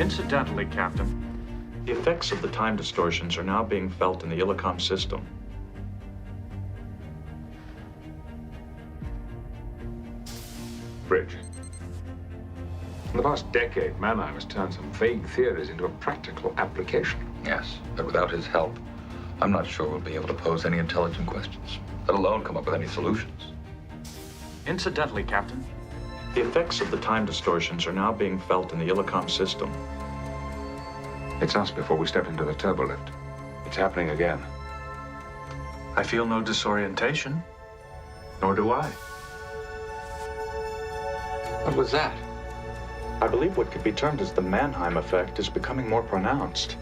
Incidentally, Captain, the effects of the time distortions are now being felt in the Illicom system. Bridge. In the past decade, Mannheim has turned some vague theories into a practical application. Yes, but without his help, I'm not sure we'll be able to pose any intelligent questions, let alone come up with any solutions. Incidentally, Captain, the effects of the time distortions are now being felt in the Illicom system. It's us before we step into the turbo lift. It's happening again. I feel no disorientation, nor do I. What was that? I believe what could be termed as the Mannheim effect is becoming more pronounced.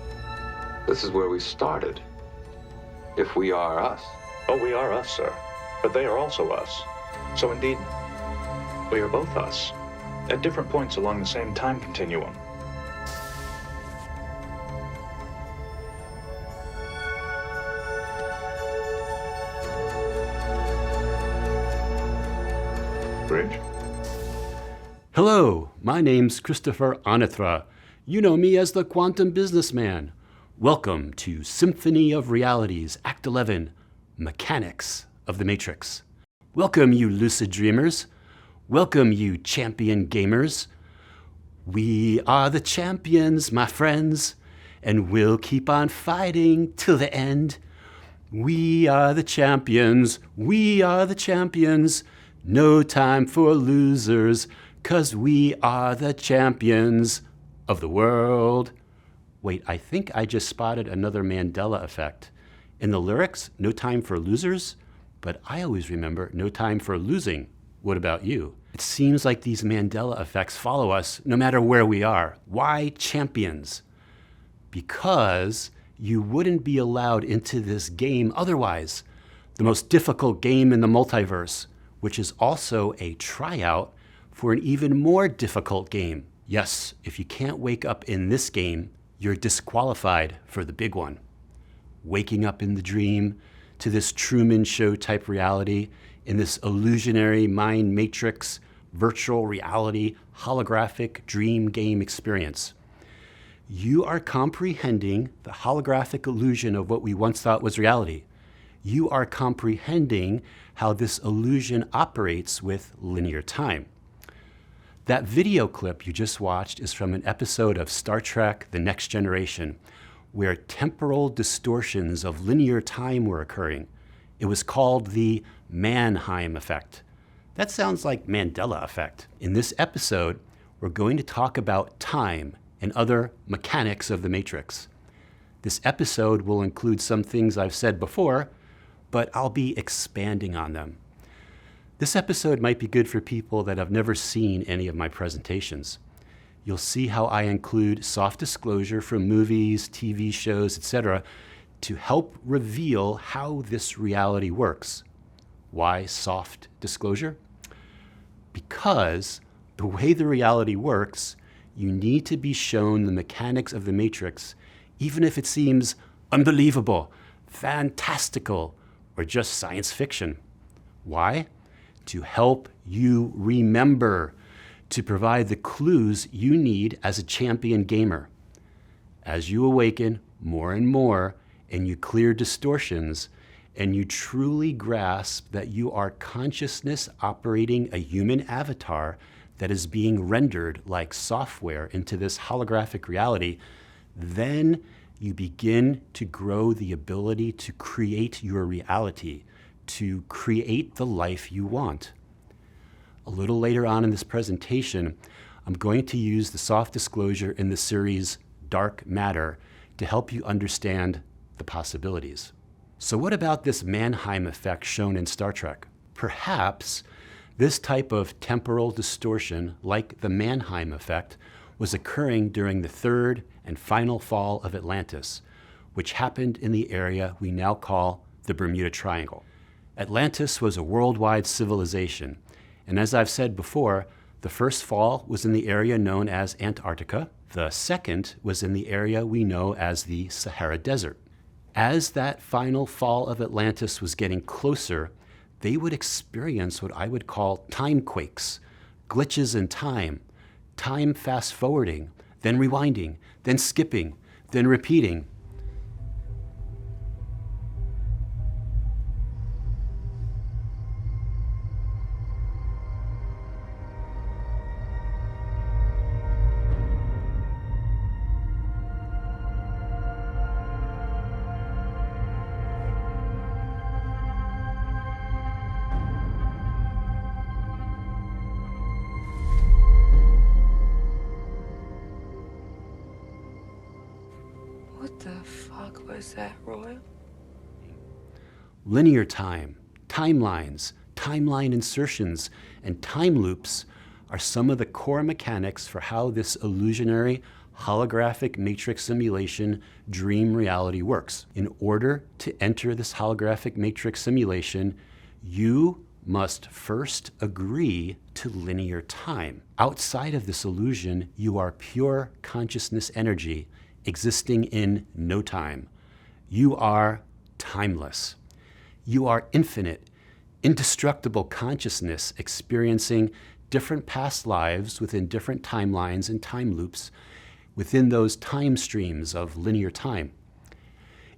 This is where we started. If we are us. Oh, we are us, sir. But they are also us. So indeed, we are both us, at different points along the same time continuum. Bridge. Hello, my name's Christopher Anitra. You know me as the Quantum Businessman. Welcome to Symphony of Realities, Act 11, Mechanics of the Matrix. Welcome, you lucid dreamers. Welcome, you champion gamers. We are the champions, my friends, and we'll keep on fighting till the end. We are the champions. We are the champions. No time for losers, 'cause we are the champions of the world. Wait, I think I just spotted another Mandela effect. In the lyrics, no time for losers, but I always remember no time for losing. What about you? It seems like these Mandela effects follow us no matter where we are. Why champions? Because you wouldn't be allowed into this game otherwise. The most difficult game in the multiverse, which is also a tryout for an even more difficult game. Yes, if you can't wake up in this game, you're disqualified for the big one. Waking up in the dream to this Truman Show type reality in this illusionary mind matrix, virtual reality, holographic dream game experience. You are comprehending the holographic illusion of what we once thought was reality. You are comprehending how this illusion operates with linear time. That video clip you just watched is from an episode of Star Trek: The Next Generation, where temporal distortions of linear time were occurring. It was called the Mannheim effect. That sounds like Mandela effect. In this episode, we're going to talk about time and other mechanics of the matrix. This episode will include some things I've said before, but I'll be expanding on them. This episode might be good for people that have never seen any of my presentations. You'll see how I include soft disclosure from movies, TV shows, etc., to help reveal how this reality works. Why soft disclosure? Because the way the reality works, you need to be shown the mechanics of the matrix, even if it seems unbelievable, fantastical, or just science fiction. Why? To help you remember, to provide the clues you need as a champion gamer. As you awaken more and more, and you clear distortions, and you truly grasp that you are consciousness operating a human avatar that is being rendered like software into this holographic reality, then you begin to grow the ability to create your reality, to create the life you want. A little later on in this presentation, I'm going to use the soft disclosure in the series Dark Matter to help you understand the possibilities. So what about this Mannheim effect shown in Star Trek? Perhaps this type of temporal distortion, like the Mannheim effect, was occurring during the third and final fall of Atlantis, which happened in the area we now call the Bermuda Triangle. Atlantis was a worldwide civilization, and as I've said before, the first fall was in the area known as Antarctica. The second was in the area we know as the Sahara Desert. As that final fall of Atlantis was getting closer, they would experience what I would call time quakes, glitches in time fast forwarding, then rewinding, then skipping, then repeating. What the fuck was that, Roy? Linear time, timelines, timeline insertions, and time loops are some of the core mechanics for how this illusionary holographic matrix simulation dream reality works. In order to enter this holographic matrix simulation, you must first agree to linear time. Outside of this illusion, you are pure consciousness energy existing in no time. You are timeless. You are infinite, indestructible consciousness experiencing different past lives within different timelines and time loops within those time streams of linear time.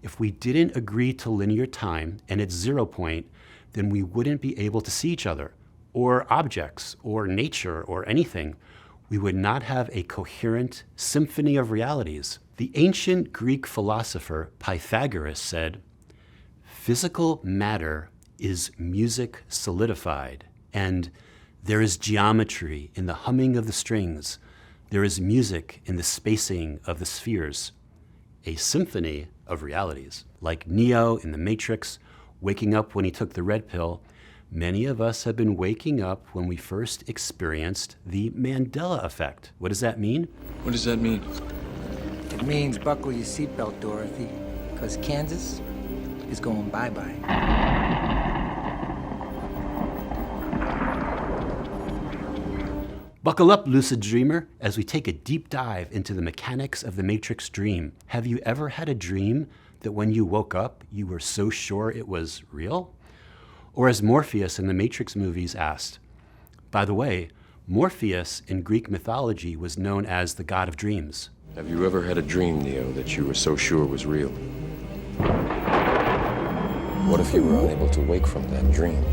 If we didn't agree to linear time and its 0 point, then we wouldn't be able to see each other, or objects, or nature, or anything. We would not have a coherent symphony of realities. The ancient Greek philosopher Pythagoras said, "Physical matter is music solidified, and there is geometry in the humming of the strings. There is music in the spacing of the spheres." A symphony of realities. Like Neo in The Matrix, waking up when he took the red pill, many of us have been waking up when we first experienced the Mandela Effect. What does that mean? What does that mean? It means buckle your seatbelt, Dorothy, because Kansas is going bye-bye. Buckle up, lucid dreamer, as we take a deep dive into the mechanics of the Matrix dream. Have you ever had a dream that when you woke up, you were so sure it was real? Or as Morpheus in the Matrix movies asked, by the way, Morpheus in Greek mythology was known as the god of dreams. Have you ever had a dream, Neo, that you were so sure was real? What if you were unable to wake from that dream?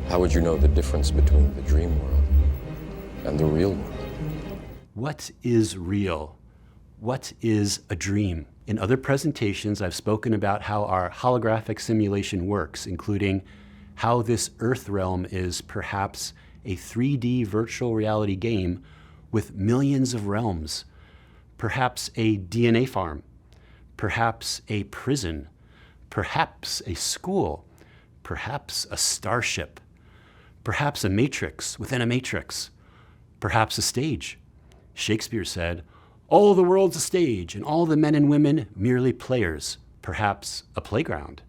How would you know the difference between the dream world and the real world? What is real? What is a dream? In other presentations, I've spoken about how our holographic simulation works, including how this Earth realm is perhaps a 3D virtual reality game with millions of realms, perhaps a DNA farm, perhaps a prison, perhaps a school, perhaps a starship, perhaps a matrix within a matrix, perhaps a stage. Shakespeare said, "All the world's a stage, and all the men and women merely players." Perhaps a playground,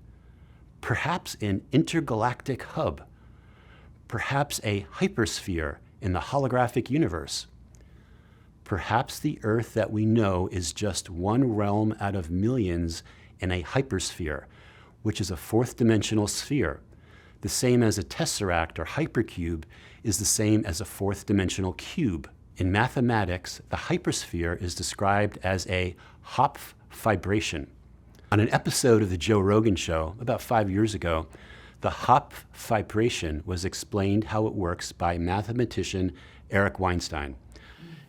perhaps an intergalactic hub, perhaps a hypersphere in the holographic universe. Perhaps the Earth that we know is just one realm out of millions in a hypersphere, which is a fourth dimensional sphere. The same as a tesseract or hypercube is the same as a fourth dimensional cube. In mathematics, the hypersphere is described as a Hopf vibration. On an episode of the Joe Rogan Show about 5 years ago, the Hopf vibration was explained how it works by mathematician Eric Weinstein.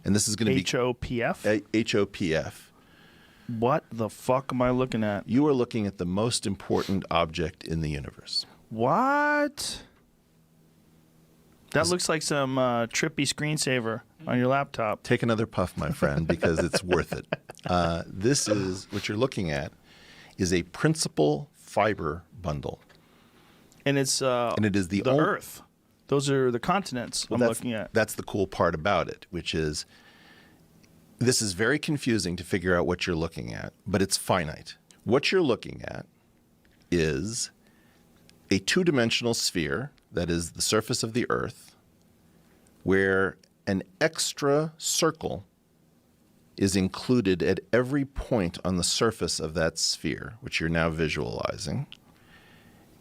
And this is going to be HOPF? HOPF. What the fuck am I looking at? You are looking at the most important object in the universe. What? That looks like some trippy screensaver on your laptop. Take another puff, my friend, because it's worth it. This is what you're looking at is a principal fiber bundle. And it's and it is the Earth. Those are the continents I'm looking at. That's the cool part about it, which is this is very confusing to figure out what you're looking at, but it's finite. What you're looking at is a two-dimensional sphere that is the surface of the Earth, where an extra circle is included at every point on the surface of that sphere, which you're now visualizing.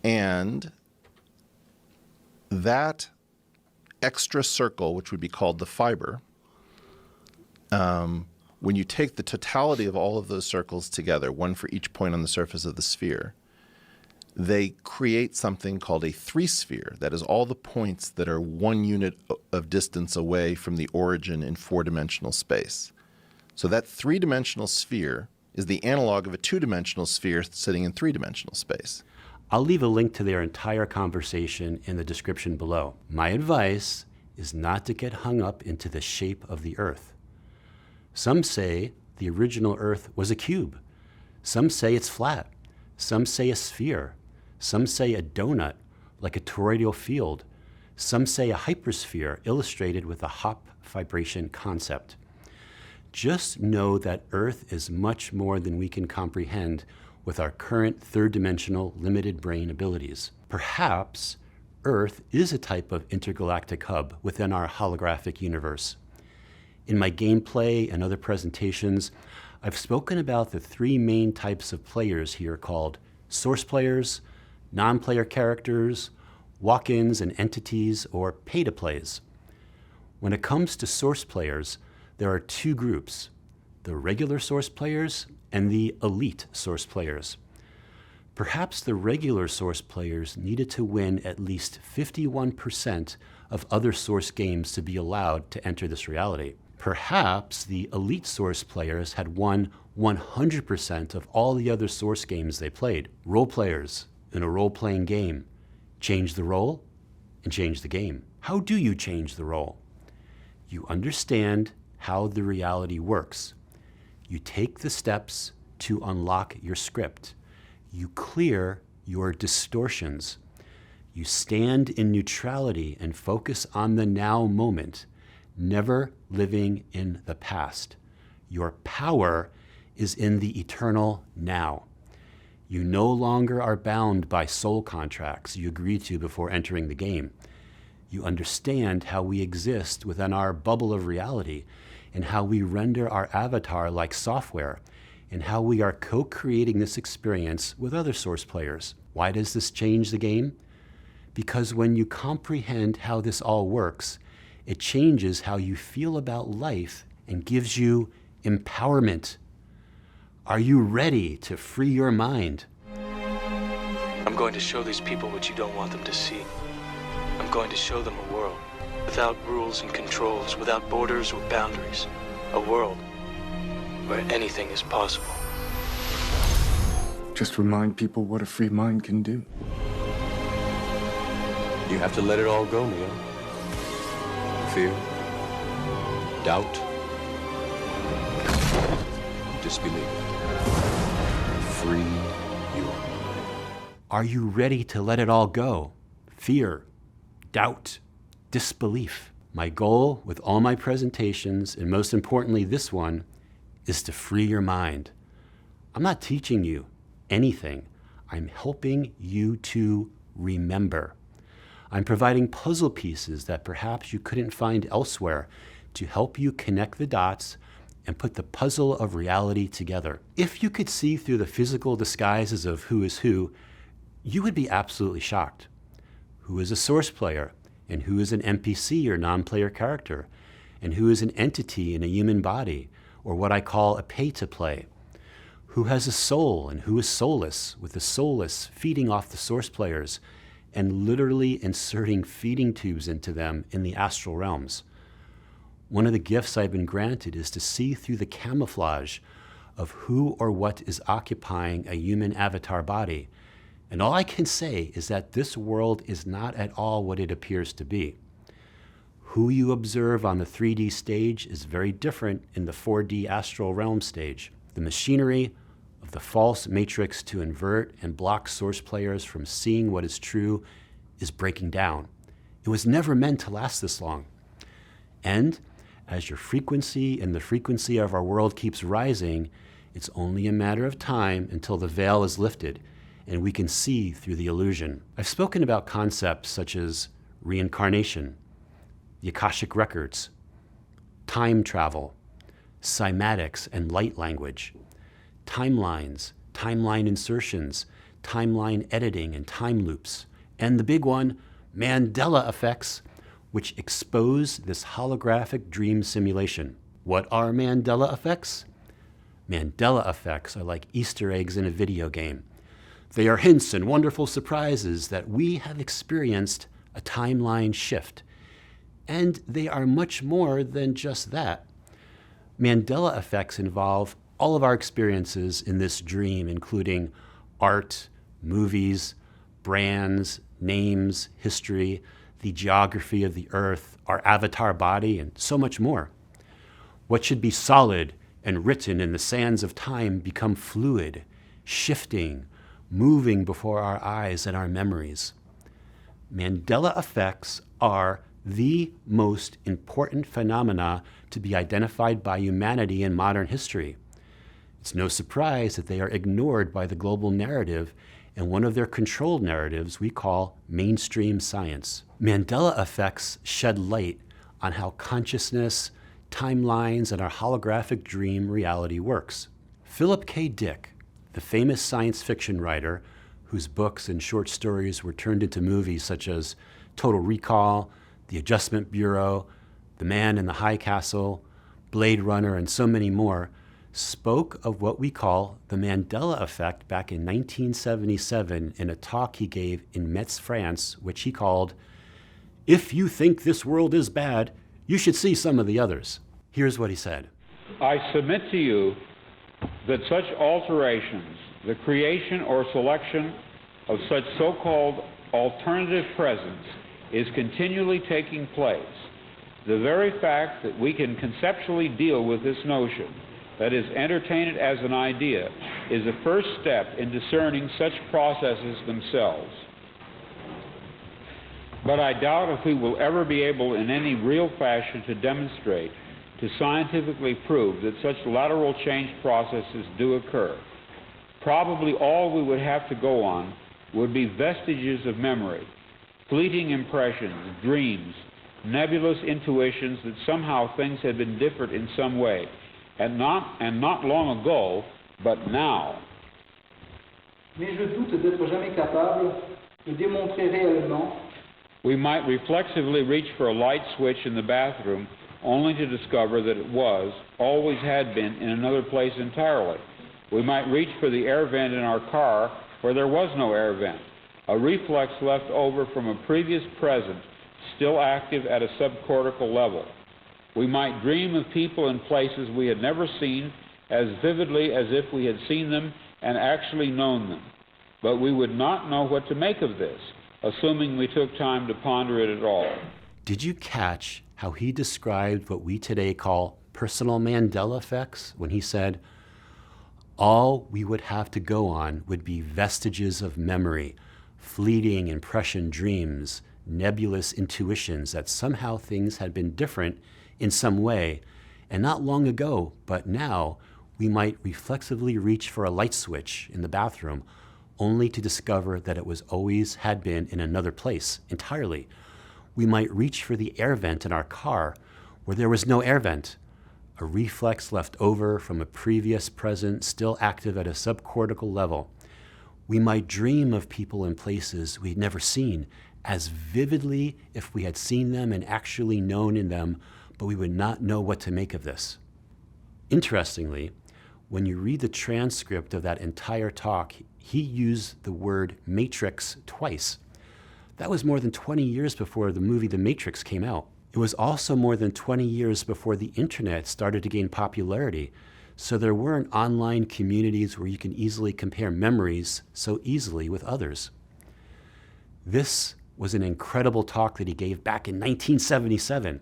And that extra circle, which would be called the fiber, When you take the totality of all of those circles together, one for each point on the surface of the sphere, they create something called a three-sphere. That is all the points that are 1 unit of distance away from the origin in 4-dimensional space. So that 3-dimensional sphere is the analog of a 2-dimensional sphere sitting in 3-dimensional space. I'll leave a link to their entire conversation in the description below. My advice is not to get hung up into the shape of the Earth. Some say the original Earth was a cube. Some say it's flat. Some say a sphere. Some say a donut, like a toroidal field. Some say a hypersphere illustrated with a Hopf vibration concept. Just know that Earth is much more than we can comprehend with our current third-dimensional limited brain abilities. Perhaps Earth is a type of intergalactic hub within our holographic universe. In my gameplay and other presentations, I've spoken about the 3 main types of players here called source players, non-player characters, walk-ins and entities, or pay-to-plays. When it comes to source players, there are 2 groups, the regular source players and the elite source players. Perhaps the regular source players needed to win at least 51% of other source games to be allowed to enter this reality. Perhaps the elite source players had won 100% of all the other source games they played. Role players in a role-playing game change the role and change the game. How do you change the role? You understand how the reality works. You take the steps to unlock your script. You clear your distortions. You stand in neutrality and focus on the now moment, never living in the past. Your power is in the eternal now. You no longer are bound by soul contracts you agreed to before entering the game. You understand how we exist within our bubble of reality and how we render our avatar like software and how we are co-creating this experience with other source players. Why does this change the game? Because when you comprehend how this all works, it changes how you feel about life and gives you empowerment. Are you ready to free your mind? I'm going to show these people what you don't want them to see. I'm going to show them a world without rules and controls, without borders or boundaries. A world where anything is possible. Just remind people what a free mind can do. You have to let it all go, Neo. Fear, doubt, disbelief. Free your mind. Are you ready to let it all go? Fear, doubt, disbelief. My goal with all my presentations, and most importantly this one, is to free your mind. I'm not teaching you anything. I'm helping you to remember. I'm providing puzzle pieces that perhaps you couldn't find elsewhere to help you connect the dots and put the puzzle of reality together. If you could see through the physical disguises of who is who, you would be absolutely shocked. Who is a source player, and who is an NPC or non-player character, and who is an entity in a human body, or what I call a pay-to-play. Who has a soul and who is soulless, with the soulless feeding off the source players and literally inserting feeding tubes into them in the astral realms. One of the gifts I've been granted is to see through the camouflage of who or what is occupying a human avatar body. And all I can say is that this world is not at all what it appears to be. Who you observe on the 3D stage is very different in the 4D astral realm stage. The machinery of the false matrix to invert and block source players from seeing what is true is breaking down. It was never meant to last this long. And as your frequency and the frequency of our world keeps rising, it's only a matter of time until the veil is lifted and we can see through the illusion. I've spoken about concepts such as reincarnation, the Akashic records, time travel, cymatics and light language, timelines, timeline insertions, timeline editing and time loops, and the big one, Mandela Effects, which expose this holographic dream simulation. What are Mandela effects? Mandela effects are like Easter eggs in a video game. They are hints and wonderful surprises that we have experienced a timeline shift. And they are much more than just that. Mandela effects involve all of our experiences in this dream, including art, movies, brands, names, history, the geography of the earth, our avatar body, and so much more. What should be solid and written in the sands of time become fluid, shifting, moving before our eyes and our memories. Mandela effects are the most important phenomena to be identified by humanity in modern history. It's no surprise that they are ignored by the global narrative and one of their controlled narratives we call mainstream science. Mandela effects shed light on how consciousness, timelines, and our holographic dream reality works. Philip K. Dick, the famous science fiction writer whose books and short stories were turned into movies such as Total Recall, The Adjustment Bureau, The Man in the High Castle, Blade Runner, and so many more, spoke of what we call the Mandela effect back in 1977 in a talk he gave in Metz, France, which he called, "If you think this world is bad, you should see some of the others." Here's what he said. I submit to you that such alterations, the creation or selection of such so-called alternative presence, is continually taking place. The very fact that we can conceptually deal with this notion, that is, entertain it as an idea, is the first step in discerning such processes themselves. But I doubt if we will ever be able in any real fashion to demonstrate, to scientifically prove that such lateral change processes do occur. Probably all we would have to go on would be vestiges of memory, fleeting impressions, dreams, nebulous intuitions that somehow things had been different in some way, and not long ago, but now. Mais je doute d'être jamais capable de démontrer réellement. We might reflexively reach for a light switch in the bathroom only to discover that it was, always had been, in another place entirely. We might reach for the air vent in our car where there was no air vent, a reflex left over from a previous present, still active at a subcortical level. We might dream of people and places we had never seen as vividly as if we had seen them and actually known them. But we would not know what to make of this, assuming we took time to ponder it at all. Did you catch how he described what we today call personal Mandela effects when he said, all we would have to go on would be vestiges of memory, fleeting impression dreams, nebulous intuitions that somehow things had been different in some way, and not long ago, but now, we might reflexively reach for a light switch in the bathroom, only to discover that it was always had been in another place entirely. We might reach for the air vent in our car where there was no air vent, a reflex left over from a previous present still active at a subcortical level. We might dream of people and places we'd never seen as vividly if we had seen them and actually known in them, but we would not know what to make of this. Interestingly, when you read the transcript of that entire talk, he used the word matrix twice. That was more than 20 years before the movie The Matrix came out. It was also more than 20 years before the internet started to gain popularity, so there weren't online communities where you can easily compare memories so easily with others. This was an incredible talk that he gave back in 1977,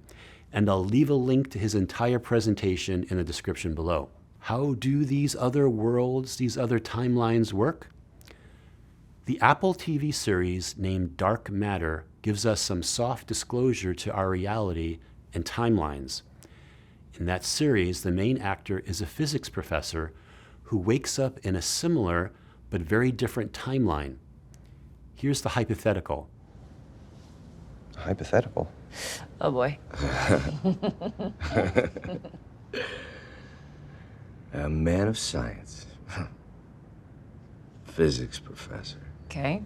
and I'll leave a link to his entire presentation in the description below. How do these other worlds, these other timelines work? The Apple TV series named Dark Matter gives us some soft disclosure to our reality and timelines. In that series, the main actor is a physics professor who wakes up in a similar but very different timeline. Here's the hypothetical. Hypothetical? Oh boy. A man of science. Physics professor. Okay.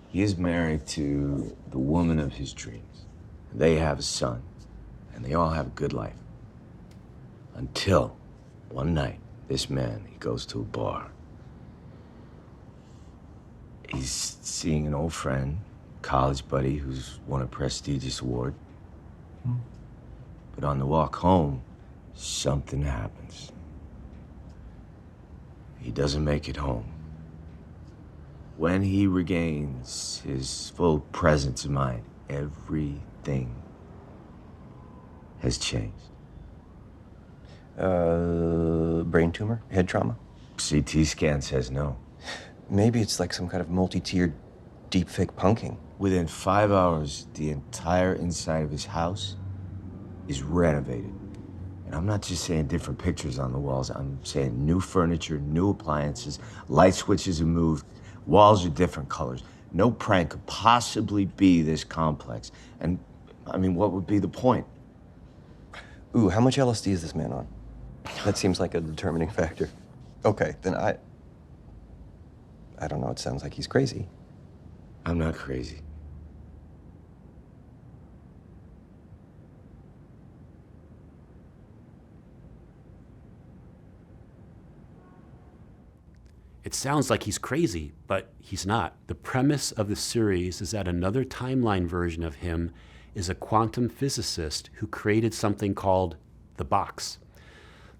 He is married to the woman of his dreams. They have a son, and they all have a good life. Until one night, this man, he goes to a bar. He's seeing an old friend, college buddy, who's won a prestigious award. But on the walk home, something happens. He doesn't make it home. When he regains his full presence of mind, everything has changed. Brain tumor? Head trauma? CT scan says no. Maybe it's like some kind of multi-tiered deepfake punking. Within 5 hours, the entire inside of his house is renovated. And I'm not just saying different pictures on the walls. I'm saying new furniture, new appliances, light switches are moved, walls are different colors. No prank could possibly be this complex. And, I mean, what would be the point? Ooh, how much LSD is this man on? That seems like a determining factor. Okay, then I don't know, it sounds like he's crazy. I'm not crazy. It sounds like he's crazy, but he's not. The premise of the series is that another timeline version of him is a quantum physicist who created something called the box.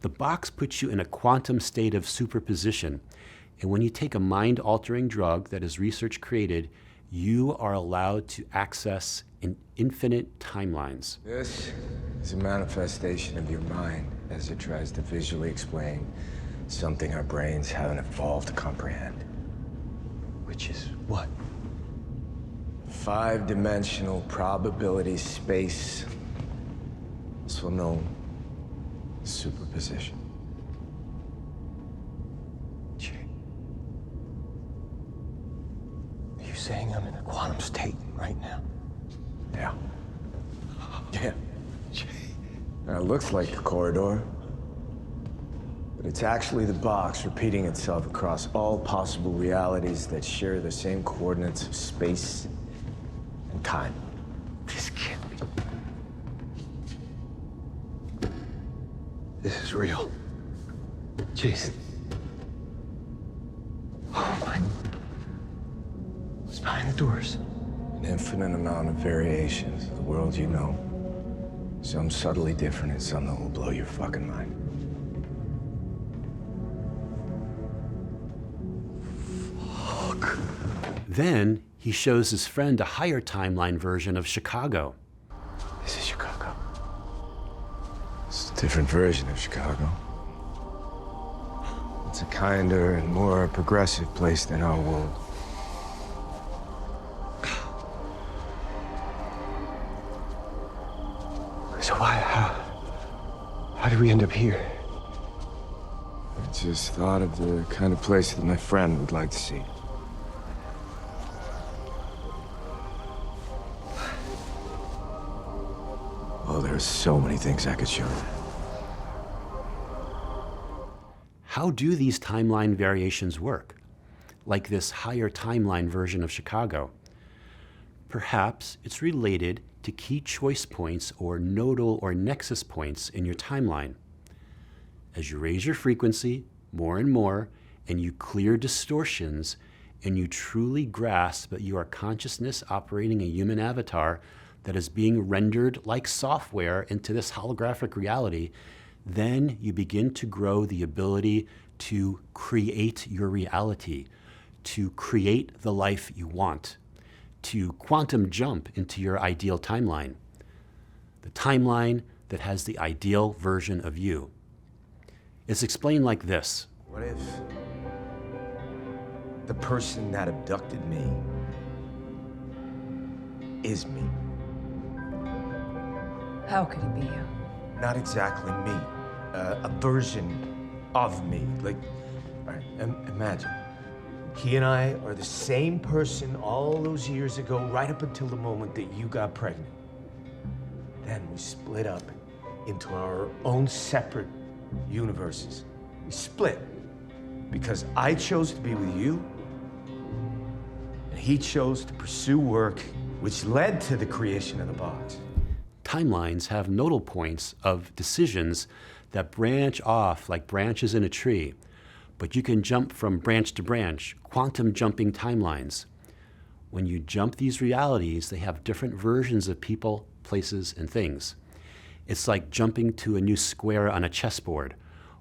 The box puts you in a quantum state of superposition. And when you take a mind-altering drug that his research created, you are allowed to access infinite timelines. This is a manifestation of your mind as it tries to visually explain something our brains haven't evolved to comprehend. Which is what? 5-dimensional probability space, also known as superposition. Are you saying I'm in a quantum state right now? Yeah. Yeah. Now, it looks like the corridor, but it's actually the box repeating itself across all possible realities that share the same coordinates of space and time. This can't be. This is real. Jason. Oh my. What's behind the doors? An infinite amount of variations of the world you know. Some subtly different and some that will blow your fucking mind. Fuck. Then he shows his friend a higher timeline version of Chicago. This is Chicago. It's a different version of Chicago. It's a kinder and more progressive place than our world. So how did we end up here? I just thought of the kind of place that my friend would like to see. Oh, there's so many things I could show you. How do these timeline variations work? Like this higher timeline version of Chicago. Perhaps it's related to key choice points or nodal or nexus points in your timeline. As you raise your frequency more and more, and you clear distortions, and you truly grasp that you are consciousness operating a human avatar that is being rendered like software into this holographic reality, then you begin to grow the ability to create your reality, to create the life you want, to quantum jump into your ideal timeline, the timeline that has the ideal version of you. It's explained like this. What if the person that abducted me is me? How could it be you? Not exactly me. A version of me. Like, all right, imagine. He and I are the same person all those years ago, right up until the moment that you got pregnant. Then we split up into our own separate universes. We split because I chose to be with you, and he chose to pursue work, which led to the creation of the box. Timelines have nodal points of decisions that branch off like branches in a tree, but you can jump from branch to branch, quantum jumping timelines. When you jump these realities, they have different versions of people, places, and things. It's like jumping to a new square on a chessboard,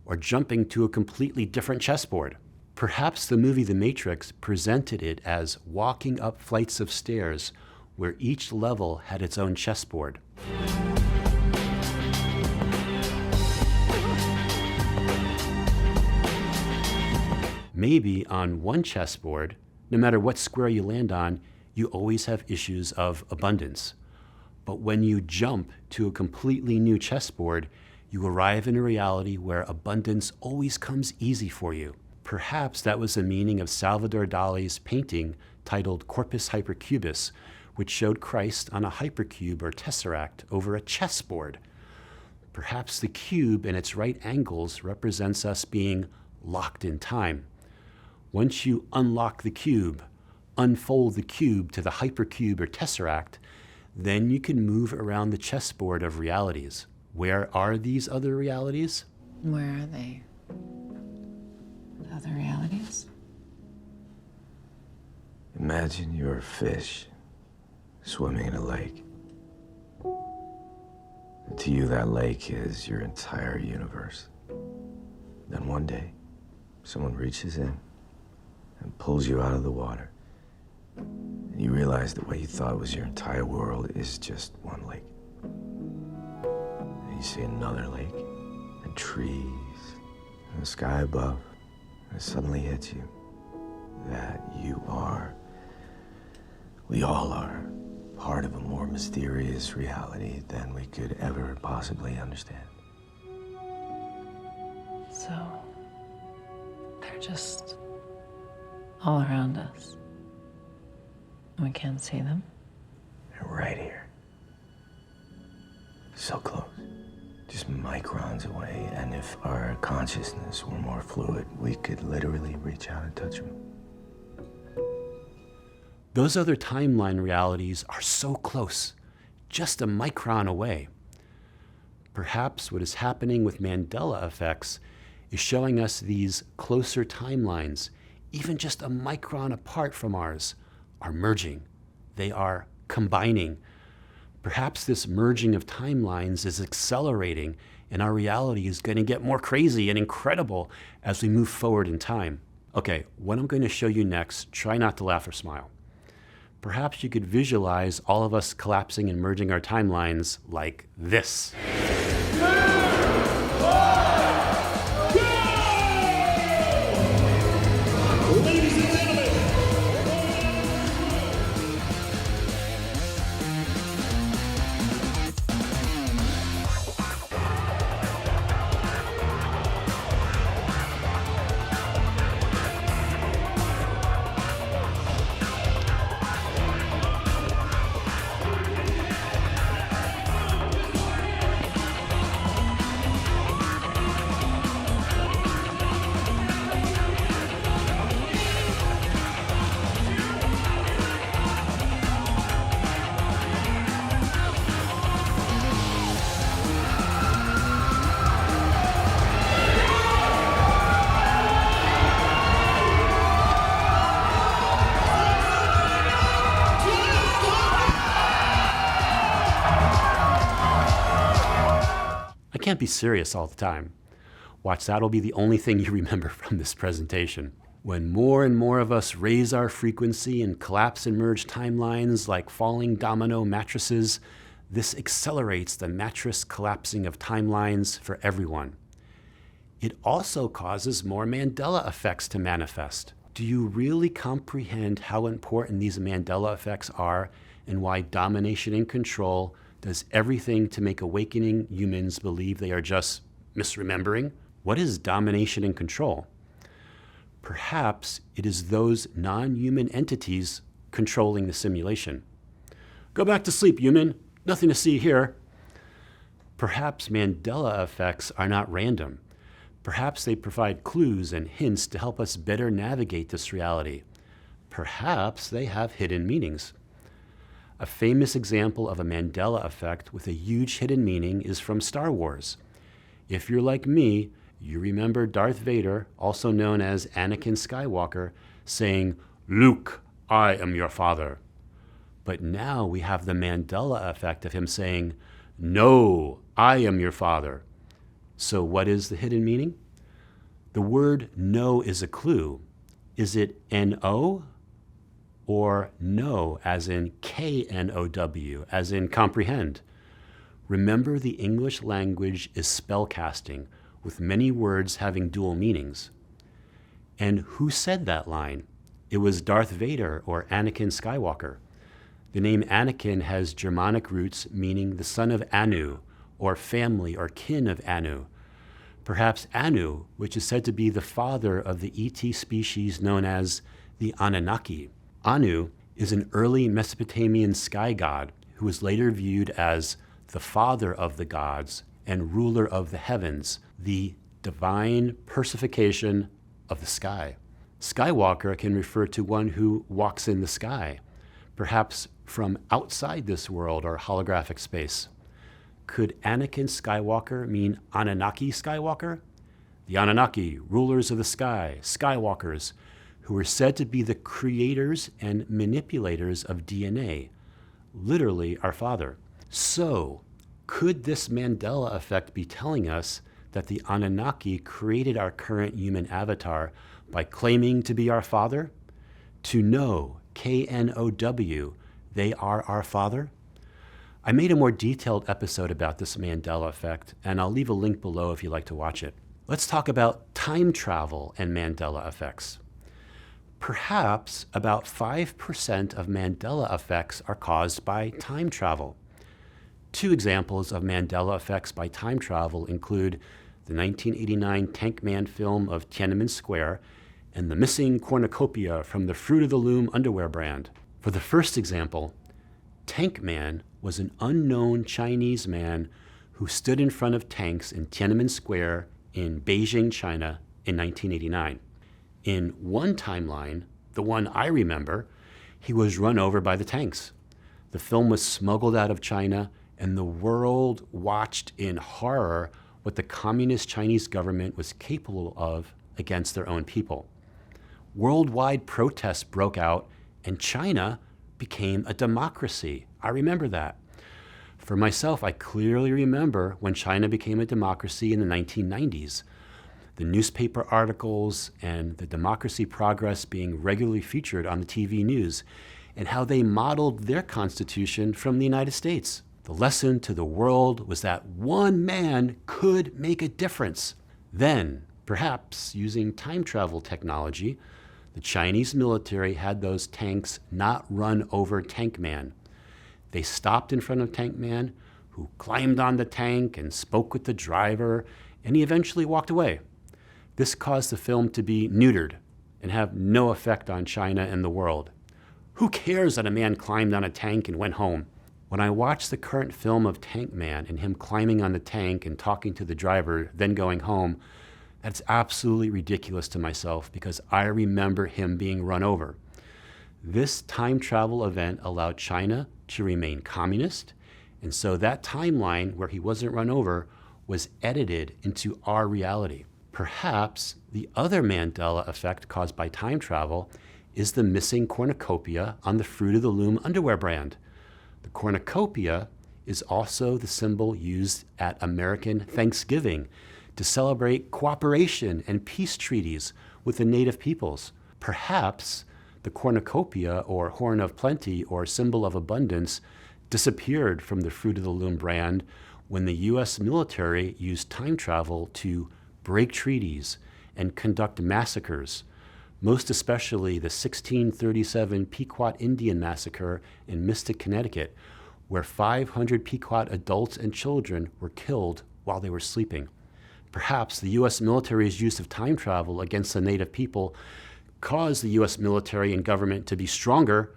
or jumping to a completely different chessboard. Perhaps the movie The Matrix presented it as walking up flights of stairs where each level had its own chessboard. Maybe on one chessboard, no matter what square you land on, you always have issues of abundance. But when you jump to a completely new chessboard, you arrive in a reality where abundance always comes easy for you. Perhaps that was the meaning of Salvador Dali's painting titled Corpus Hypercubus, which showed Christ on a hypercube or tesseract over a chessboard. Perhaps the cube and its right angles represents us being locked in time. Once you unlock the cube, unfold the cube to the hypercube or tesseract, then you can move around the chessboard of realities. Where are these other realities? Where are they? Other realities? Imagine you're a fish swimming in a lake. And to you, that lake is your entire universe. Then one day, someone reaches in and pulls you out of the water. And you realize that what you thought was your entire world is just one lake. And you see another lake, and trees, and the sky above. And it suddenly hits you that we all are, part of a more mysterious reality than we could ever possibly understand. So, they're just all around us. We can't see them. They're right here. So close. Just microns away. And if our consciousness were more fluid, we could literally reach out and touch them. Those other timeline realities are so close, just a micron away. Perhaps what is happening with Mandela Effects is showing us these closer timelines, even just a micron apart from ours, are merging. They are combining. Perhaps this merging of timelines is accelerating, and our reality is going to get more crazy and incredible as we move forward in time. Okay, what I'm going to show you next, try not to laugh or smile. Perhaps you could visualize all of us collapsing and merging our timelines like this. Can't be serious all the time. Watch, that'll be the only thing you remember from this presentation. When more and more of us raise our frequency and collapse and merge timelines like falling domino mattresses, this accelerates the mattress collapsing of timelines for everyone. It also causes more Mandela effects to manifest. Do you really comprehend how important these Mandela effects are and why domination and control does everything to make awakening humans believe they are just misremembering? What is domination and control? Perhaps it is those non-human entities controlling the simulation. Go back to sleep, human. Nothing to see here. Perhaps Mandela effects are not random. Perhaps they provide clues and hints to help us better navigate this reality. Perhaps they have hidden meanings. A famous example of a Mandela effect with a huge hidden meaning is from Star Wars. If you're like me, you remember Darth Vader, also known as Anakin Skywalker, saying, "Luke, I am your father." But now we have the Mandela effect of him saying, "No, I am your father." So what is the hidden meaning? The word "no" is a clue. Is it N-O or no, as in K-N-O-W, as in comprehend? Remember, the English language is spellcasting, with many words having dual meanings. And who said that line? It was Darth Vader or Anakin Skywalker. The name Anakin has Germanic roots meaning the son of Anu, or family or kin of Anu. Perhaps Anu, which is said to be the father of the ET species known as the Anunnaki. Anu is an early Mesopotamian sky god who was later viewed as the father of the gods and ruler of the heavens, the divine personification of the sky. Skywalker can refer to one who walks in the sky, perhaps from outside this world or holographic space. Could Anakin Skywalker mean Anunnaki Skywalker? The Anunnaki, rulers of the sky, Skywalkers, who were said to be the creators and manipulators of DNA, literally our father. So, could this Mandela effect be telling us that the Anunnaki created our current human avatar by claiming to be our father? To know, K-N-O-W, they are our father? I made a more detailed episode about this Mandela effect, and I'll leave a link below if you'd like to watch it. Let's talk about time travel and Mandela effects. Perhaps about 5% of Mandela effects are caused by time travel. Two examples of Mandela effects by time travel include the 1989 Tank Man film of Tiananmen Square and the missing cornucopia from the Fruit of the Loom underwear brand. For the first example, Tank Man was an unknown Chinese man who stood in front of tanks in Tiananmen Square in Beijing, China in 1989. In one timeline, the one I remember, he was run over by the tanks. The film was smuggled out of China, and the world watched in horror what the communist Chinese government was capable of against their own people. Worldwide protests broke out, and China became a democracy. I remember that. For myself, I clearly remember when China became a democracy in the 1990s. The newspaper articles and the democracy progress being regularly featured on the TV news, and how they modeled their constitution from the United States. The lesson to the world was that one man could make a difference. Then, perhaps using time travel technology, the Chinese military had those tanks not run over Tank Man. They stopped in front of Tank Man, who climbed on the tank and spoke with the driver, and he eventually walked away. This caused the film to be neutered and have no effect on China and the world. Who cares that a man climbed on a tank and went home? When I watched the current film of Tank Man and him climbing on the tank and talking to the driver, then going home, that's absolutely ridiculous to myself because I remember him being run over. This time travel event allowed China to remain communist, and so that timeline where he wasn't run over was edited into our reality. Perhaps the other Mandela effect caused by time travel is the missing cornucopia on the Fruit of the Loom underwear brand. The cornucopia is also the symbol used at American Thanksgiving to celebrate cooperation and peace treaties with the native peoples. Perhaps the cornucopia, or horn of plenty, or symbol of abundance, disappeared from the Fruit of the Loom brand when the US military used time travel to break treaties and conduct massacres, most especially the 1637 Pequot Indian Massacre in Mystic, Connecticut, where 500 Pequot adults and children were killed while they were sleeping. Perhaps the US military's use of time travel against the native people caused the US military and government to be stronger,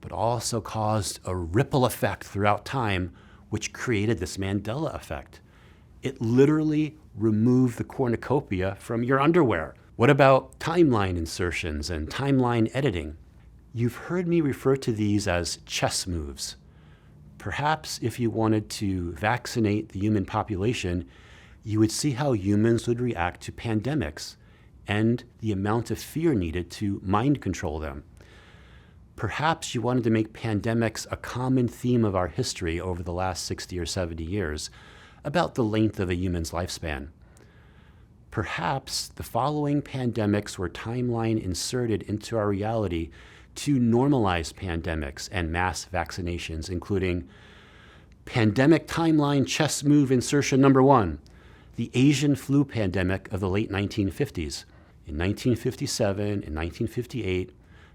but also caused a ripple effect throughout time, which created this Mandela effect. It literally removed the cornucopia from your underwear. What about timeline insertions and timeline editing? You've heard me refer to these as chess moves. Perhaps if you wanted to vaccinate the human population, you would see how humans would react to pandemics and the amount of fear needed to mind control them. Perhaps you wanted to make pandemics a common theme of our history over the last 60 or 70 years, about the length of a human's lifespan. Perhaps the following pandemics were timeline inserted into our reality to normalize pandemics and mass vaccinations, including pandemic timeline chess move insertion number 1, the Asian flu pandemic of the late 1950s. In 1957 and 1958,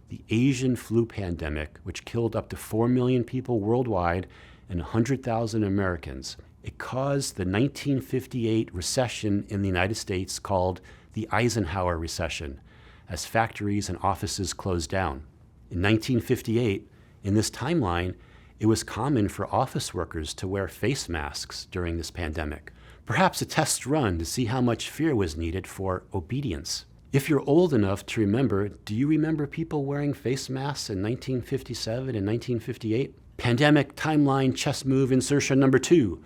the Asian flu pandemic, which killed up to 4 million people worldwide and 100,000 Americans. It caused the 1958 recession in the United States called the Eisenhower recession, as factories and offices closed down. In 1958, in this timeline, it was common for office workers to wear face masks during this pandemic. Perhaps a test run to see how much fear was needed for obedience. If you're old enough to remember, do you remember people wearing face masks in 1957 and 1958? Pandemic timeline chess move insertion number 2.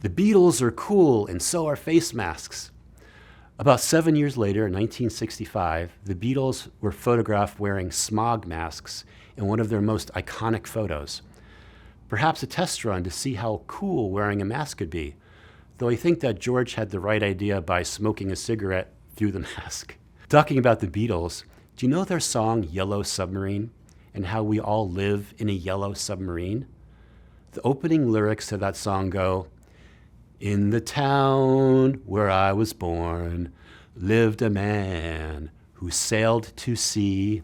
The Beatles are cool and so are face masks. About 7 years later, in 1965, the Beatles were photographed wearing smog masks in one of their most iconic photos. Perhaps a test run to see how cool wearing a mask could be, though I think that George had the right idea by smoking a cigarette through the mask. Talking about the Beatles, do you know their song Yellow Submarine and how we all live in a yellow submarine? The opening lyrics to that song go, "In the town where I was born lived a man who sailed to sea,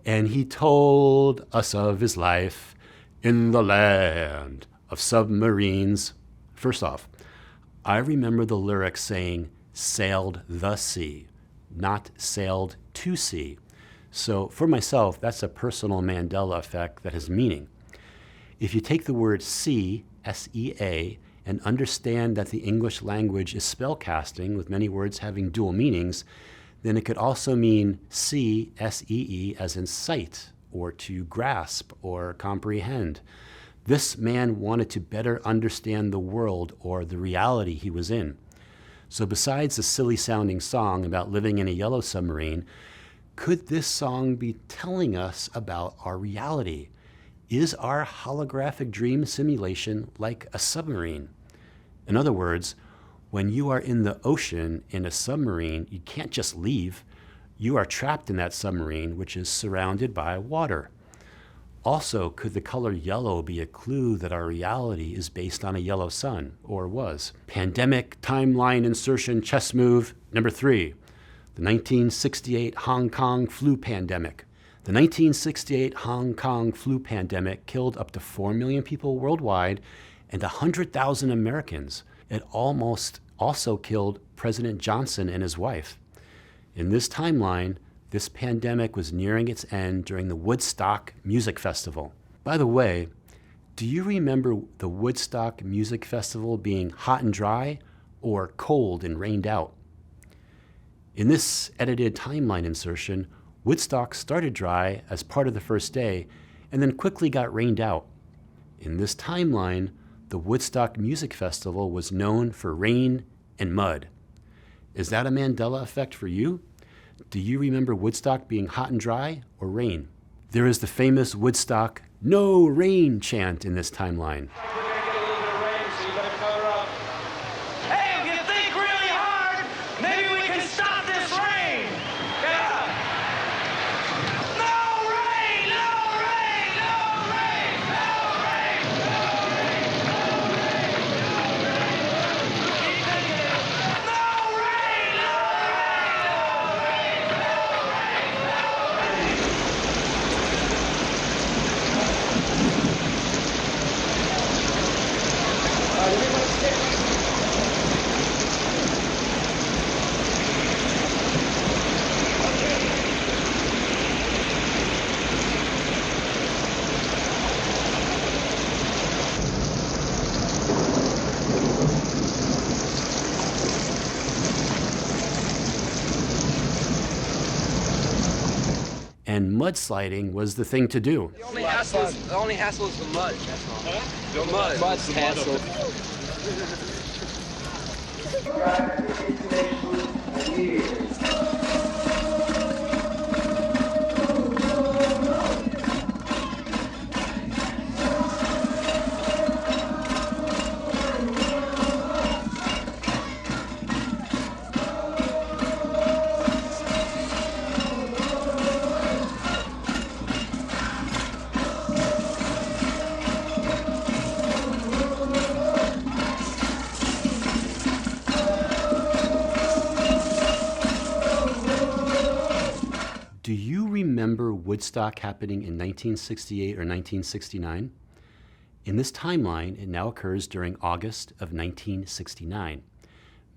and he told us of his life in the land of submarines." First off, I remember the lyrics saying sailed the sea, not sailed to sea. So for myself, that's a personal Mandela effect that has meaning. If you take the word sea, S-E-A, and understand that the English language is spellcasting with many words having dual meanings, then it could also mean see, S-E-E, as in sight, or to grasp, or comprehend. This man wanted to better understand the world or the reality he was in. So besides the silly-sounding song about living in a yellow submarine, could this song be telling us about our reality? Is our holographic dream simulation like a submarine? In other words, when you are in the ocean in a submarine, you can't just leave. You are trapped in that submarine, which is surrounded by water. Also, could the color yellow be a clue that our reality is based on a yellow sun, or was? Pandemic timeline insertion chess move number 3, the 1968 Hong Kong flu pandemic. The 1968 Hong Kong flu pandemic killed up to 4 million people worldwide and 100,000 Americans. It almost also killed President Johnson and his wife. In this timeline, this pandemic was nearing its end during the Woodstock Music Festival. By the way, do you remember the Woodstock Music Festival being hot and dry or cold and rained out? In this edited timeline insertion, Woodstock started dry as part of the first day and then quickly got rained out. In this timeline, the Woodstock Music Festival was known for rain and mud. Is that a Mandela effect for you? Do you remember Woodstock being hot and dry or rain? There is the famous Woodstock "No Rain" chant in this timeline. Hey, if you think really hard, maybe we can stop this rain. Yeah. No rain, no rain, no rain, no rain, no rain, no rain, no rain. No rain, no rain, no rain, no rain, no And mudsliding was the thing to do. The only hassle is the mud. That's all. The mud. Mud's hassle. Do you remember Woodstock happening in 1968 or 1969? In this timeline, it now occurs during August of 1969.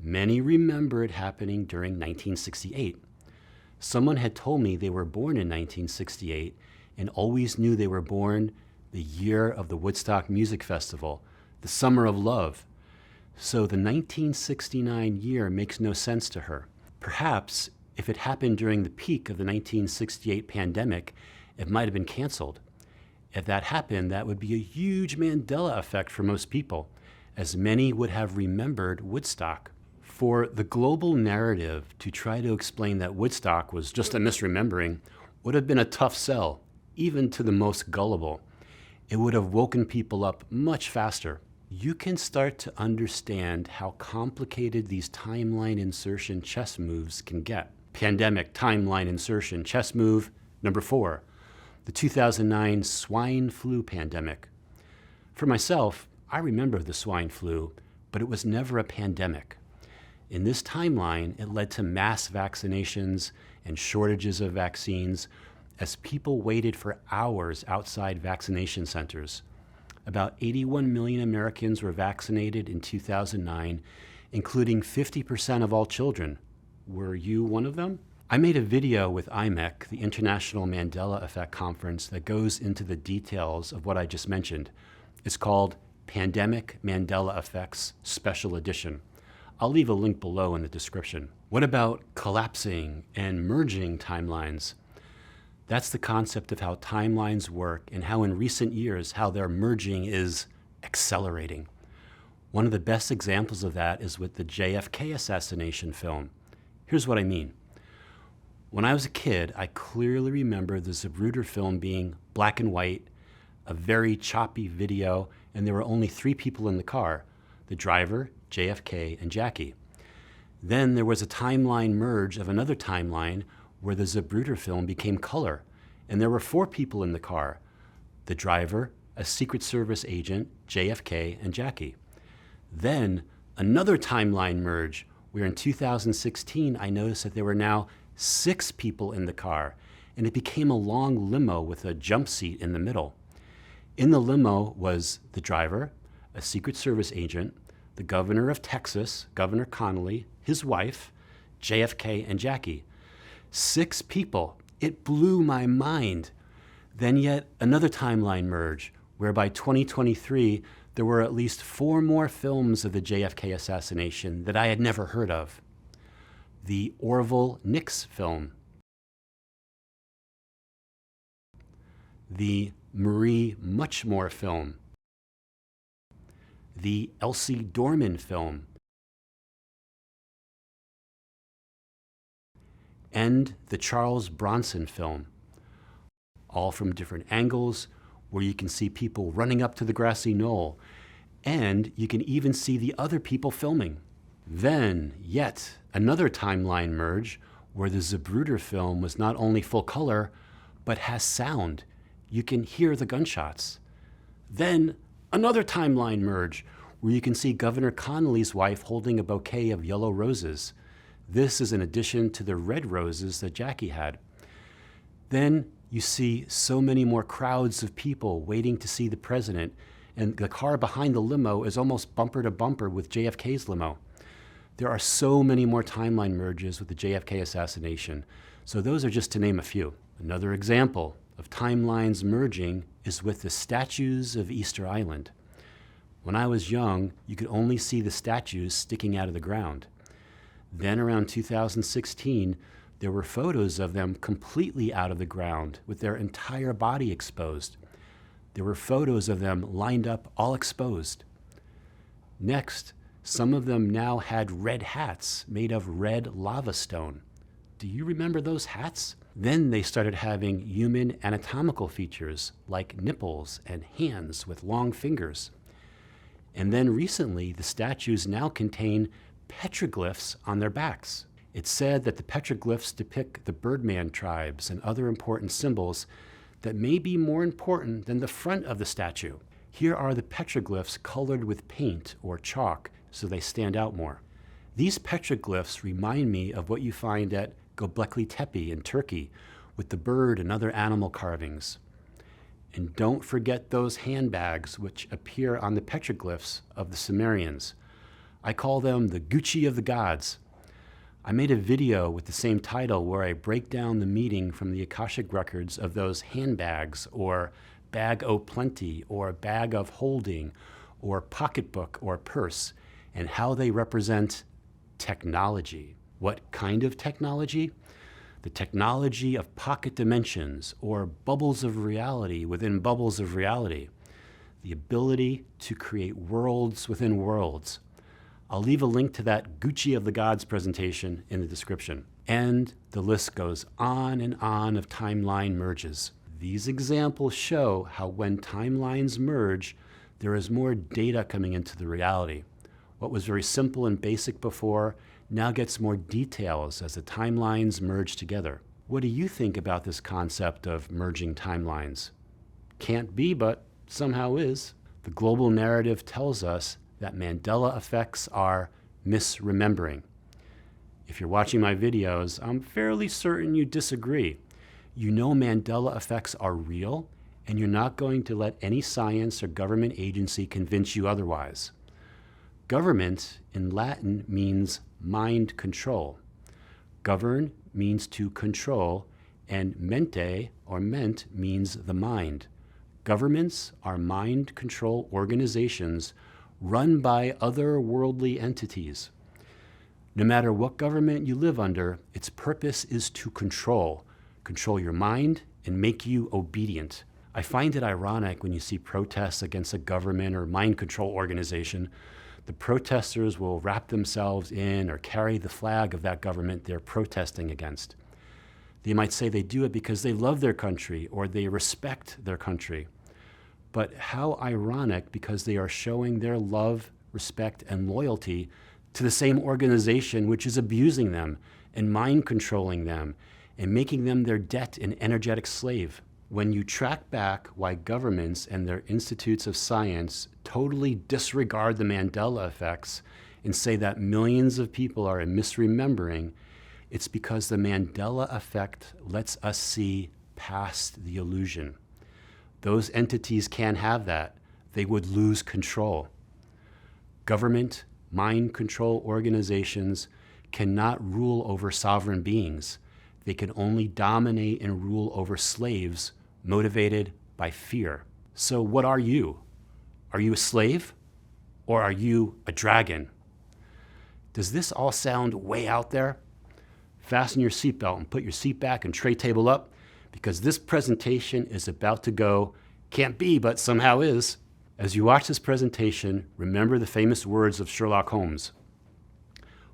Many remember it happening during 1968. Someone had told me they were born in 1968 and always knew they were born the year of the Woodstock Music Festival, the Summer of Love. So the 1969 year makes no sense to her. Perhaps if it happened during the peak of the 1968 pandemic, it might have been canceled. If that happened, that would be a huge Mandela effect for most people, as many would have remembered Woodstock. For the global narrative to try to explain that Woodstock was just a misremembering would have been a tough sell, even to the most gullible. It would have woken people up much faster. You can start to understand how complicated these timeline insertion chess moves can get. Pandemic timeline insertion chess move number 4, the 2009 swine flu pandemic. For myself, I remember the swine flu, but it was never a pandemic. In this timeline, it led to mass vaccinations and shortages of vaccines as people waited for hours outside vaccination centers. About 81 million Americans were vaccinated in 2009, including 50% of all children. Were you one of them? I made a video with IMEC, the International Mandela Effect Conference, that goes into the details of what I just mentioned. It's called Pandemic Mandela Effects Special Edition. I'll leave a link below in the description. What about collapsing and merging timelines? That's the concept of how timelines work and how in recent years, how their merging is accelerating. One of the best examples of that is with the JFK assassination film. Here's what I mean. When I was a kid, I clearly remember the Zapruder film being black and white, a very choppy video, and there were only 3 people in the car, the driver, JFK, and Jackie. Then there was a timeline merge of another timeline where the Zapruder film became color, and there were 4 people in the car, the driver, a Secret Service agent, JFK, and Jackie. Then another timeline merge where in 2016, I noticed that there were now 6 people in the car, and it became a long limo with a jump seat in the middle. In the limo was the driver, a Secret Service agent, the governor of Texas, Governor Connolly, his wife, JFK, and Jackie. 6 people. It blew my mind. Then yet another timeline merge, where by 2023, there were at least 4 more films of the JFK assassination that I had never heard of. The Orville Nix film, the Marie Muchmore film, the Elsie Dorman film, and the Charles Bronson film, all from different angles, where you can see people running up to the grassy knoll, and you can even see the other people filming. Then, yet another timeline merge where the Zapruder film was not only full color, but has sound. You can hear the gunshots. Then another timeline merge where you can see Governor Connolly's wife holding a bouquet of yellow roses. This is in addition to the red roses that Jackie had. Then you see so many more crowds of people waiting to see the president, and the car behind the limo is almost bumper to bumper with JFK's limo. There are so many more timeline merges with the JFK assassination, so those are just to name a few. Another example of timelines merging is with the statues of Easter Island. When I was young, you could only see the statues sticking out of the ground. Then around 2016, there were photos of them completely out of the ground with their entire body exposed. There were photos of them lined up all exposed. Next, Some of them now had red hats made of red lava stone. Do you remember those hats? Then they started having human anatomical features like nipples and hands with long fingers. And then recently, the statues now contain petroglyphs on their backs. It's said that the petroglyphs depict the Birdman tribes and other important symbols that may be more important than the front of the statue. Here are the petroglyphs colored with paint or chalk so they stand out more. These petroglyphs remind me of what you find at Göbekli Tepe in Turkey with the bird and other animal carvings. And don't forget those handbags which appear on the petroglyphs of the Sumerians. I call them the Gucci of the gods. I made a video with the same title where I break down the meaning from the Akashic records of those handbags, or bag o' plenty, or bag of holding, or pocketbook or purse, and how they represent technology. What kind of technology? The technology of pocket dimensions, or bubbles of reality within bubbles of reality. The ability to create worlds within worlds. I'll leave a link to that Gucci of the Gods presentation in the description. And the list goes on and on of timeline merges. These examples show how when timelines merge, there is more data coming into the reality. What was very simple and basic before now gets more details as the timelines merge together. What do you think about this concept of merging timelines? Can't be, but somehow is. The global narrative tells us that Mandela effects are misremembering. If you're watching my videos, I'm fairly certain you disagree. You know Mandela effects are real, and you're not going to let any science or government agency convince you otherwise. Government in Latin means mind control. Govern means to control, and mente or ment means the mind. Governments are mind control organizations run by otherworldly entities. No matter what government you live under, its purpose is to control your mind and make you obedient. I find it ironic when you see protests against a government or mind control organization. The protesters will wrap themselves in or carry the flag of that government they're protesting against. They might say they do it because they love their country or they respect their country. But how ironic, because they are showing their love, respect, and loyalty to the same organization which is abusing them and mind controlling them and making them their debt and energetic slave. When you track back why governments and their institutes of science totally disregard the Mandela effects and say that millions of people are misremembering, it's because the Mandela effect lets us see past the illusion. Those entities can't have that. They would lose control. Government, mind control organizations cannot rule over sovereign beings. They can only dominate and rule over slaves motivated by fear. So what are you? Are you a slave or are you a dragon? Does this all sound way out there? Fasten your seatbelt and put your seat back and tray table up, because this presentation is about to go, can't be, but somehow is. As you watch this presentation, remember the famous words of Sherlock Holmes.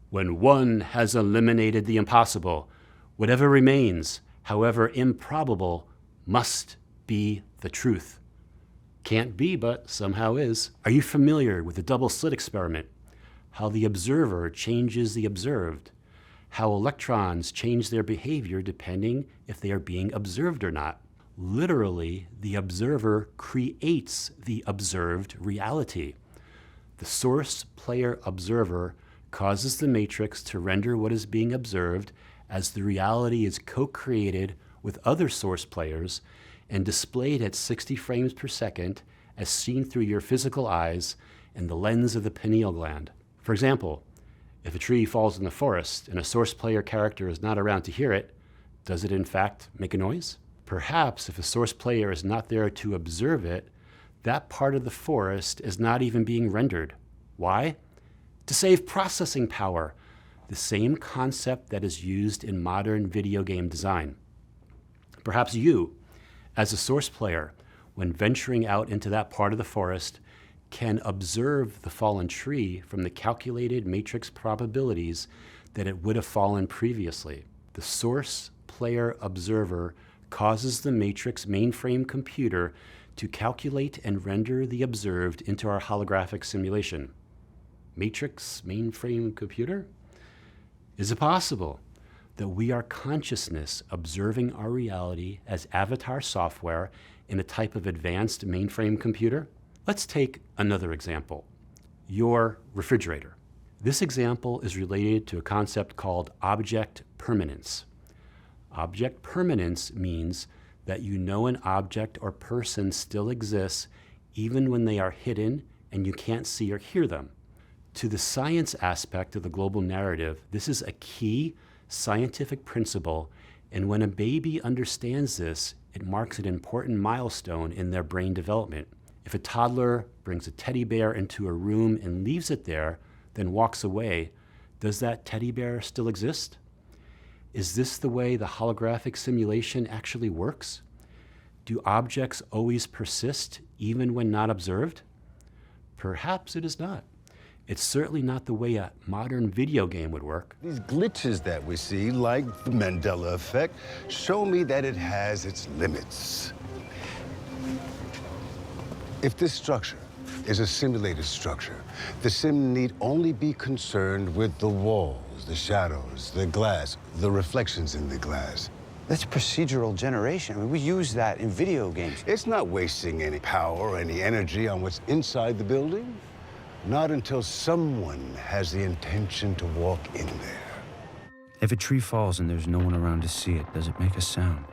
When one has eliminated the impossible, whatever remains, however improbable, must be the truth. Can't be, but somehow is. Are you familiar with the double slit experiment? How the observer changes the observed. How electrons change their behavior depending if they are being observed or not. Literally, the observer creates the observed reality. The source player observer causes the matrix to render what is being observed as the reality is co-created with other source players and displayed at 60 frames per second as seen through your physical eyes and the lens of the pineal gland. For example, if a tree falls in the forest and a source player character is not around to hear it, does it in fact make a noise? Perhaps if a source player is not there to observe it, that part of the forest is not even being rendered. Why? To save processing power, the same concept that is used in modern video game design. Perhaps you, as a source player, when venturing out into that part of the forest, can observe the fallen tree from the calculated matrix probabilities that it would have fallen previously. The source player observer causes the matrix mainframe computer to calculate and render the observed into our holographic simulation. Matrix mainframe computer? Is it possible that we are consciousness observing our reality as avatar software in a type of advanced mainframe computer? Let's take another example, your refrigerator. This example is related to a concept called object permanence. Object permanence means that you know an object or person still exists even when they are hidden and you can't see or hear them. To the science aspect of the global narrative, this is a key scientific principle, and when a baby understands this, it marks an important milestone in their brain development. If a toddler brings a teddy bear into a room and leaves it there, then walks away, does that teddy bear still exist? Is this the way the holographic simulation actually works? Do objects always persist even when not observed? Perhaps it is not. It's certainly not the way a modern video game would work. These glitches that we see, like the Mandela Effect, show me that it has its limits. If this structure is a simulated structure, the sim need only be concerned with the walls, the shadows, the glass, the reflections in the glass. That's procedural generation. I mean, we use that in video games. It's not wasting any power, any energy on what's inside the building. Not until someone has the intention to walk in there. If a tree falls and there's no one around to see it, does it make a sound?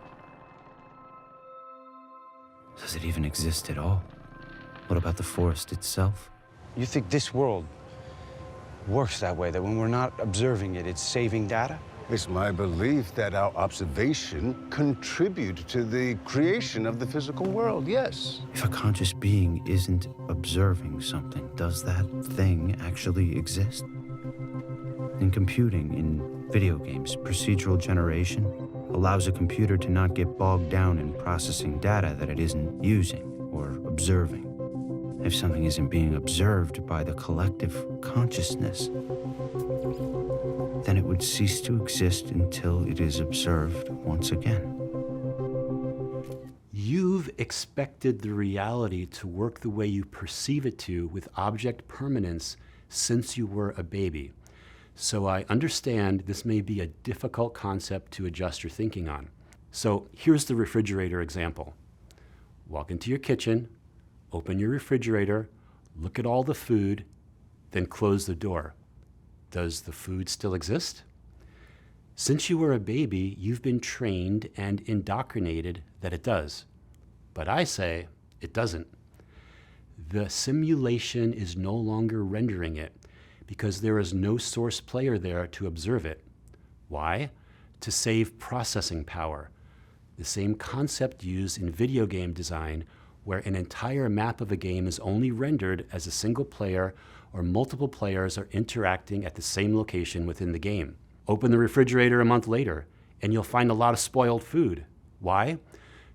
Does it even exist at all? What about the forest itself? You think this world works that way, that when we're not observing it, it's saving data? It's my belief that our observation contribute to the creation of the physical world, yes. If a conscious being isn't observing something, does that thing actually exist? In computing, in video games, procedural generation allows a computer to not get bogged down in processing data that it isn't using or observing. If something isn't being observed by the collective consciousness, then it would cease to exist until it is observed once again. You've expected the reality to work the way you perceive it to with object permanence since you were a baby. So I understand this may be a difficult concept to adjust your thinking on. So here's the refrigerator example. Walk into your kitchen, open your refrigerator, look at all the food, then close the door. Does the food still exist? Since you were a baby, you've been trained and indoctrinated that it does. But I say it doesn't. The simulation is no longer rendering it because there is no source player there to observe it. Why? To save processing power. The same concept used in video game design, where an entire map of a game is only rendered as a single player or multiple players are interacting at the same location within the game. Open the refrigerator a month later, and you'll find a lot of spoiled food. Why?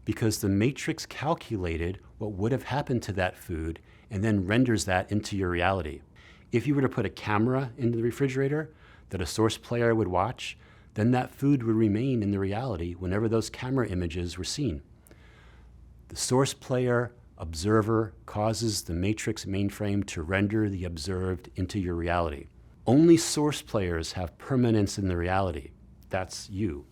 Because the matrix calculated what would have happened to that food and then renders that into your reality. If you were to put a camera into the refrigerator that a source player would watch, then that food would remain in the reality whenever those camera images were seen. The source player observer causes the matrix mainframe to render the observed into your reality. Only source players have permanence in the reality. That's you.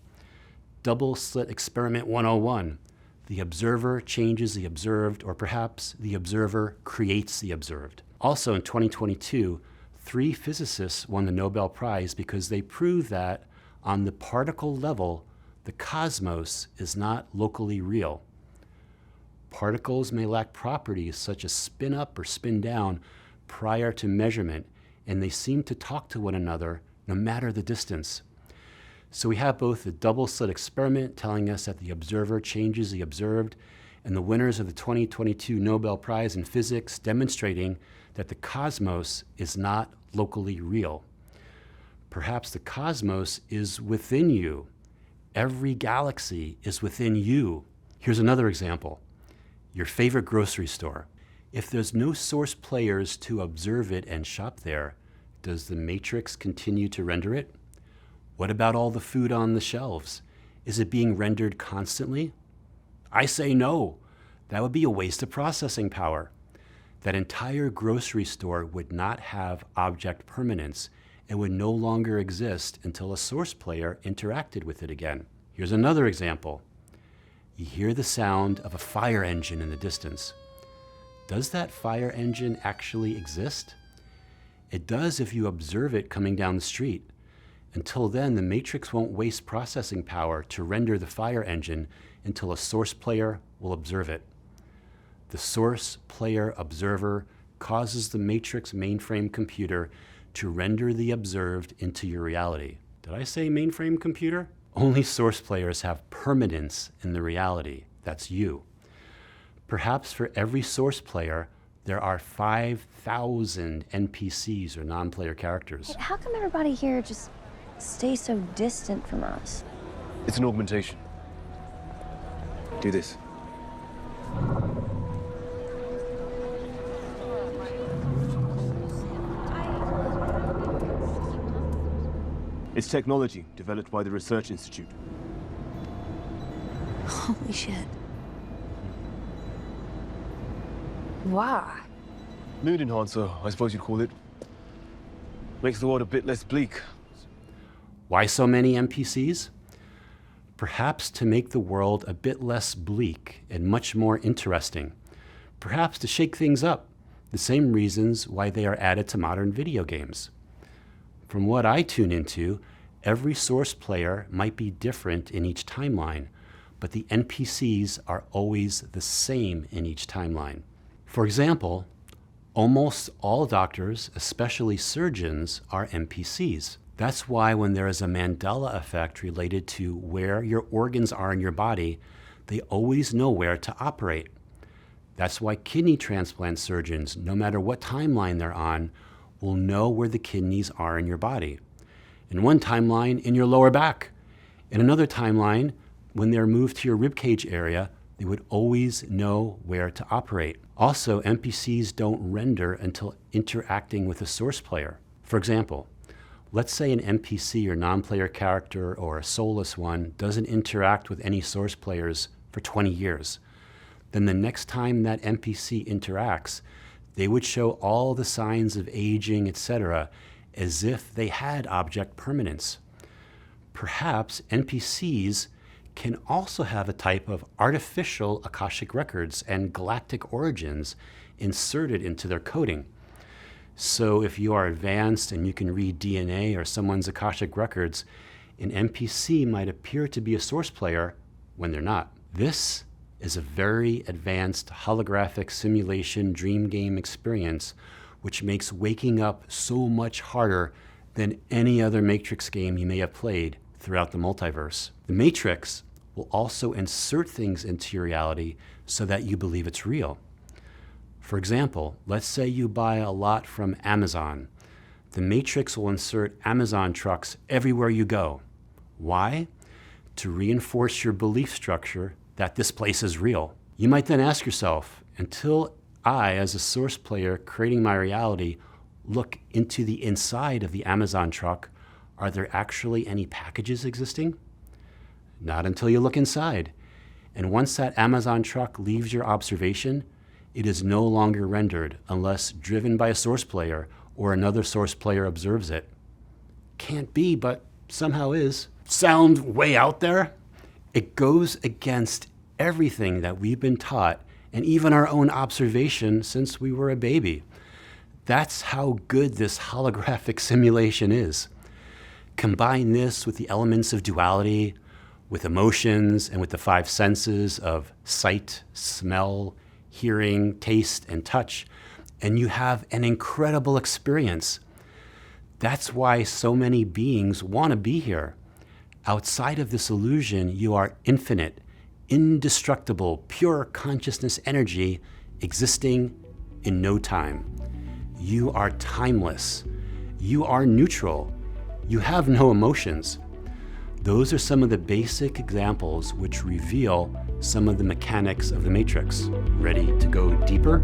Double slit experiment 101. The observer changes the observed, or perhaps the observer creates the observed. Also in 2022, 3 physicists won the Nobel Prize because they proved that on the particle level, the cosmos is not locally real. Particles may lack properties such as spin up or spin down prior to measurement, and they seem to talk to one another no matter the distance. So we have both the double slit experiment telling us that the observer changes the observed, and the winners of the 2022 Nobel Prize in Physics demonstrating that the cosmos is not locally real. Perhaps the cosmos is within you. Every galaxy is within you. Here's another example. Your favorite grocery store. If there's no source players to observe it and shop there, does the matrix continue to render it? What about all the food on the shelves? Is it being rendered constantly? I say no. That would be a waste of processing power. That entire grocery store would not have object permanence and would no longer exist until a source player interacted with it again. Here's another example. You hear the sound of a fire engine in the distance. Does that fire engine actually exist? It does if you observe it coming down the street. Until then, the matrix won't waste processing power to render the fire engine until a source player will observe it. The source player observer causes the matrix mainframe computer to render the observed into your reality. Did I say mainframe computer? Only source players have permanence in the reality. That's you. Perhaps for every source player, there are 5,000 NPCs or non-player characters. How come everybody here just stays so distant from us? It's an augmentation. Do this. It's technology developed by the Research Institute. Holy shit. Why? Mood enhancer, I suppose you'd call it. Makes the world a bit less bleak. Why so many NPCs? Perhaps to make the world a bit less bleak and much more interesting. Perhaps to shake things up, the same reasons why they are added to modern video games. From what I tune into, every source player might be different in each timeline, but the NPCs are always the same in each timeline. For example, almost all doctors, especially surgeons, are NPCs. That's why when there is a Mandela effect related to where your organs are in your body, they always know where to operate. That's why kidney transplant surgeons, no matter what timeline they're on, will know where the kidneys are in your body. In one timeline, in your lower back. In another timeline, when they're moved to your ribcage area, they would always know where to operate. Also, NPCs don't render until interacting with a source player. For example, let's say an NPC or non-player character or a soulless one doesn't interact with any source players for 20 years. Then the next time that NPC interacts, they would show all the signs of aging, etc., as if they had object permanence. Perhaps NPCs can also have a type of artificial Akashic records and galactic origins inserted into their coding. So if you are advanced and you can read DNA or someone's Akashic records, an NPC might appear to be a source player when they're not. This is a very advanced holographic simulation dream game experience, which makes waking up so much harder than any other Matrix game you may have played throughout the multiverse. The Matrix will also insert things into your reality so that you believe it's real. For example, let's say you buy a lot from Amazon. The Matrix will insert Amazon trucks everywhere you go. Why? To reinforce your belief structure that this place is real. You might then ask yourself, until I, as a source player creating my reality, look into the inside of the Amazon truck, are there actually any packages existing? Not until you look inside. And once that Amazon truck leaves your observation, it is no longer rendered unless driven by a source player or another source player observes it. Can't be, but somehow is. Sound way out there? It goes against everything that we've been taught and even our own observation since we were a baby. That's how good this holographic simulation is. Combine this with the elements of duality, with emotions, and with the five senses of sight, smell, hearing, taste, and touch, and you have an incredible experience. That's why so many beings want to be here. Outside of this illusion, you are infinite, indestructible, pure consciousness energy existing in no time. You are timeless. You are neutral. You have no emotions. Those are some of the basic examples which reveal some of the mechanics of the Matrix. Ready to go deeper?